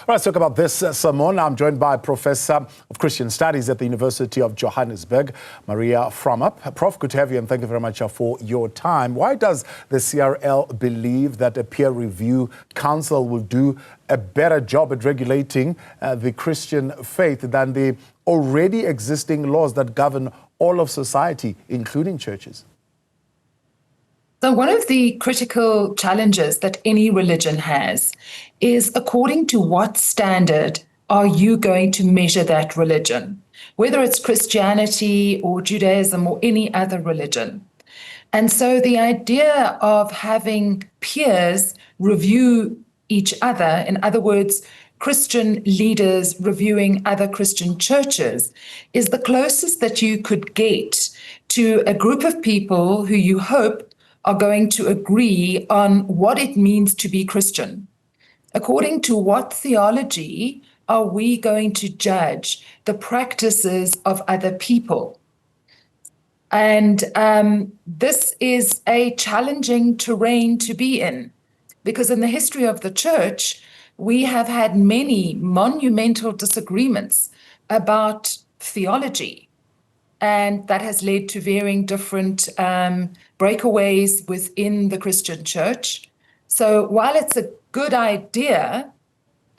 Let's talk about this sermon. I'm joined by Professor of Christian Studies at the University of Johannesburg, Maria Frahm-Arp. Prof, good to have you, and thank you very much for your time. Why does the CRL believe that a peer review council will do a better job at regulating the Christian faith than the already existing laws that govern all of society, including churches? So one of the critical challenges that any religion has is, according to what standard are you going to measure that religion, whether it's Christianity or Judaism or any other religion. And so the idea of having peers review each other, in other words, Christian leaders reviewing other Christian churches, is the closest that you could get to a group of people who you hope are going to agree on what it means to be Christian. According to what theology are we going to judge the practices of other people? And this is a challenging terrain to be in, because in the history of the church, we have had many monumental disagreements about theology. And that has led to varying different breakaways within the Christian church. So while it's a good idea,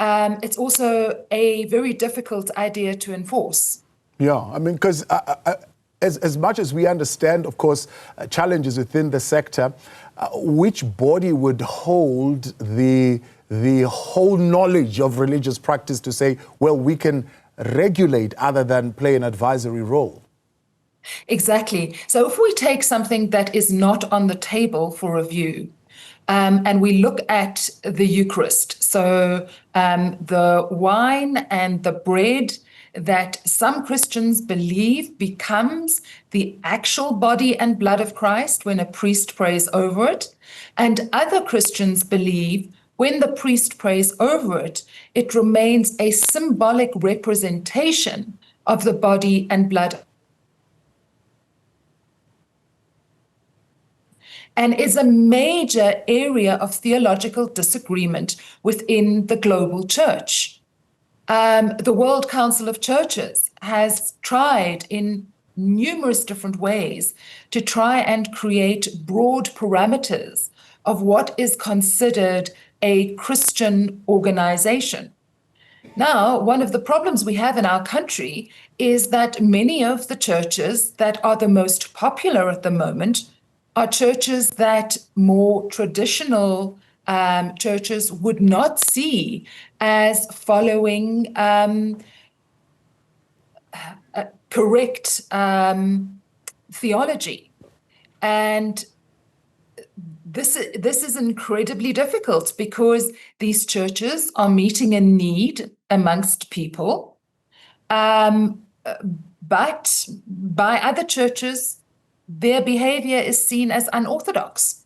it's also a very difficult idea to enforce. Yeah, I mean, because as much as we understand, of course, challenges within the sector, which body would hold the whole knowledge of religious practice to say, well, we can regulate other than play an advisory role? Exactly. So if we take something that is not on the table for review, and we look at the Eucharist, so the wine and the bread that some Christians believe becomes the actual body and blood of Christ when a priest prays over it, and other Christians believe when the priest prays over it, it remains a symbolic representation of the body and blood, and is a major area of theological disagreement within the global church. The World Council of Churches has tried in numerous different ways to try and create broad parameters of what is considered a Christian organization. Now, one of the problems we have in our country is that many of the churches that are the most popular at the moment are churches that more traditional churches would not see as following correct theology. And this is incredibly difficult because these churches are meeting a need amongst people, but by other churches, their behavior is seen as unorthodox.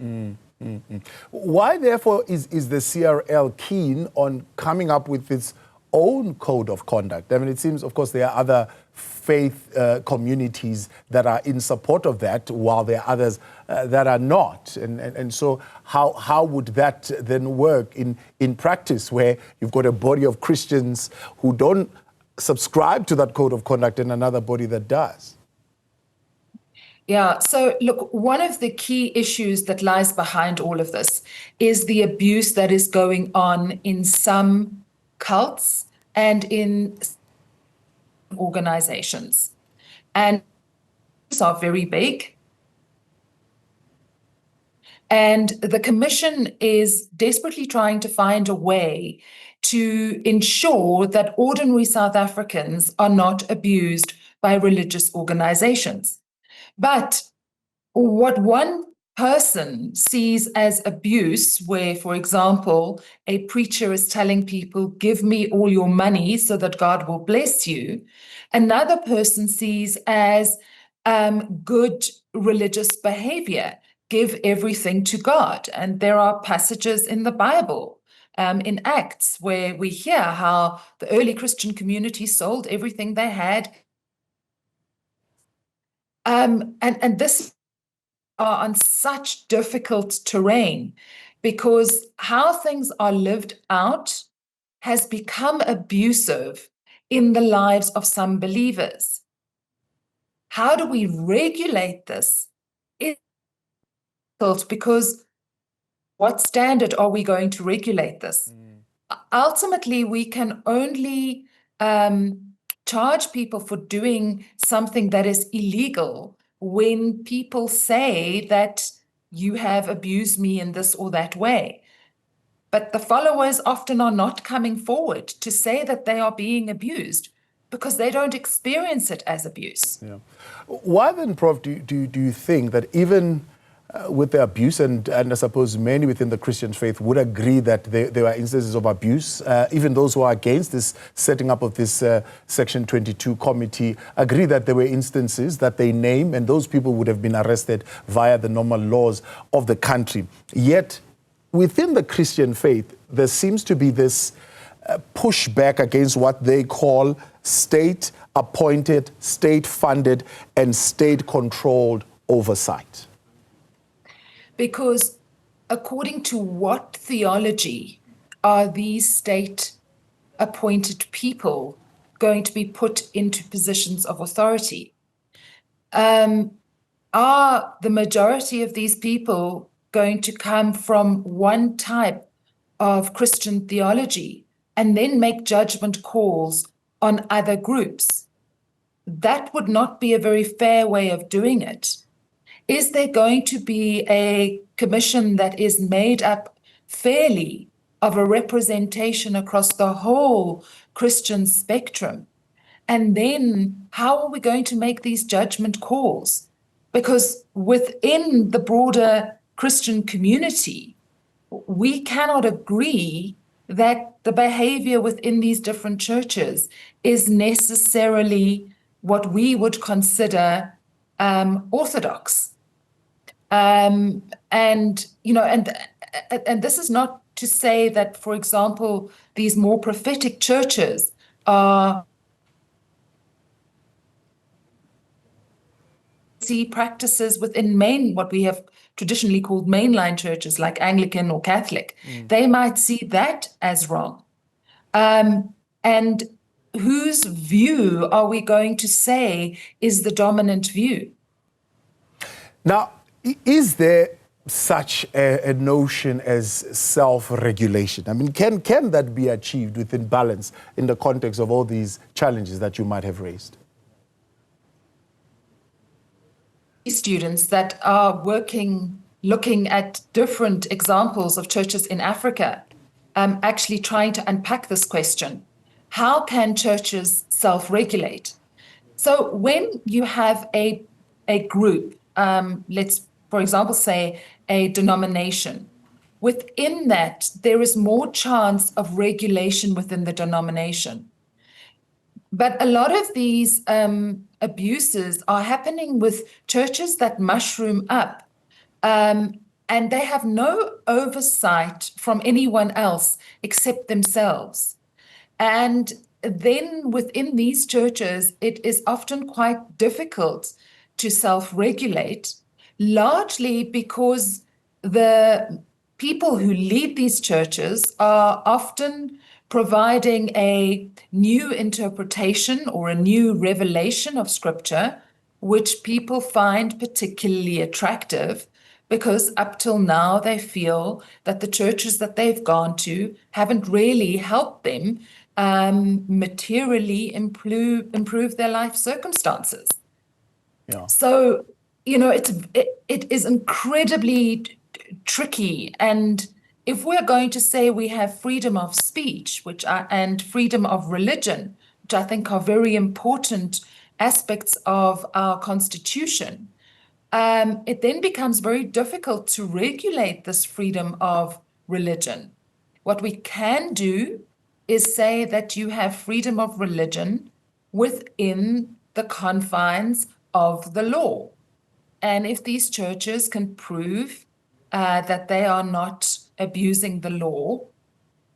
Why, therefore, is the CRL keen on coming up with its own code of conduct? I mean, it seems, of course, there are other faith communities that are in support of that, while there are others that are not. And so how would that then work in practice, where you've got a body of Christians who don't subscribe to that code of conduct and another body that does? Yeah, so look, one of the key issues that lies behind all of this is the abuse that is going on in some cults and in organizations. And these are very big. And the Commission is desperately trying to find a way to ensure that ordinary South Africans are not abused by religious organizations. But what one person sees as abuse, where, for example, a preacher is telling people, give me all your money so that God will bless you, another person sees as good religious behavior, give everything to God. And there are passages in the Bible, in Acts, where we hear how the early Christian community sold everything they had. And this are on such difficult terrain, because how things are lived out has become abusive in the lives of some believers. How do we regulate this? It's difficult, because what standard are we going to regulate this? Ultimately, we can only charge people for doing something that is illegal when people say that you have abused me in this or that way. But the followers often are not coming forward to say that they are being abused, because they don't experience it as abuse. Yeah. Why then, Prof, do you think that even with the abuse, and I suppose many within the Christian faith would agree that there are instances of abuse, even those who are against this setting up of this Section 22 committee agree that there were instances that they name, and those people would have been arrested via the normal laws of the country. Yet, within the Christian faith, there seems to be this pushback against what they call state-appointed, state-funded, and state-controlled oversight. Because according to what theology are these state-appointed people going to be put into positions of authority? Are the majority of these people going to come from one type of Christian theology and then make judgment calls on other groups? That would not be a very fair way of doing it. Is there going to be a commission that is made up fairly of a representation across the whole Christian spectrum? And then how are we going to make these judgment calls? Because within the broader Christian community, we cannot agree that the behavior within these different churches is necessarily what we would consider orthodox. And this is not to say that, for example, these more prophetic churches are see practices within what we have traditionally called mainline churches like Anglican or Catholic. They might see that as wrong. And whose view are we going to say is the dominant view? Now, is there such a notion as self-regulation? I mean, can that be achieved within balance in the context of all these challenges that you might have raised? Students that are looking at different examples of churches in Africa, actually trying to unpack this question. How can churches self-regulate? So when you have a group, let's, for example, say a denomination, within that, there is more chance of regulation within the denomination. But a lot of these abuses are happening with churches that mushroom up, and they have no oversight from anyone else except themselves. And then within these churches, it is often quite difficult to self-regulate, largely because the people who lead these churches are often providing a new interpretation or a new revelation of Scripture, which people find particularly attractive, because up till now they feel that the churches that they've gone to haven't really helped them materially improve their life circumstances. Yeah. So, it is incredibly tricky. And if we're going to say we have freedom of speech, and freedom of religion, which I think are very important aspects of our Constitution, it then becomes very difficult to regulate this freedom of religion. What we can do is say that you have freedom of religion within the confines of the law. And if these churches can prove that they are not abusing the law,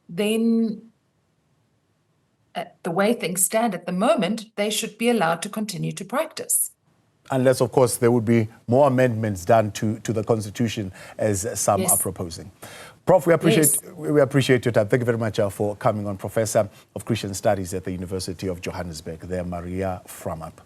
then the way things stand at the moment, they should be allowed to continue to practice. Unless, of course, there would be more amendments done to the Constitution, as some are proposing. Prof, we appreciate your time. Thank you very much for coming on. Professor of Christian Studies at the University of Johannesburg, there, Maria Frahm-Arp.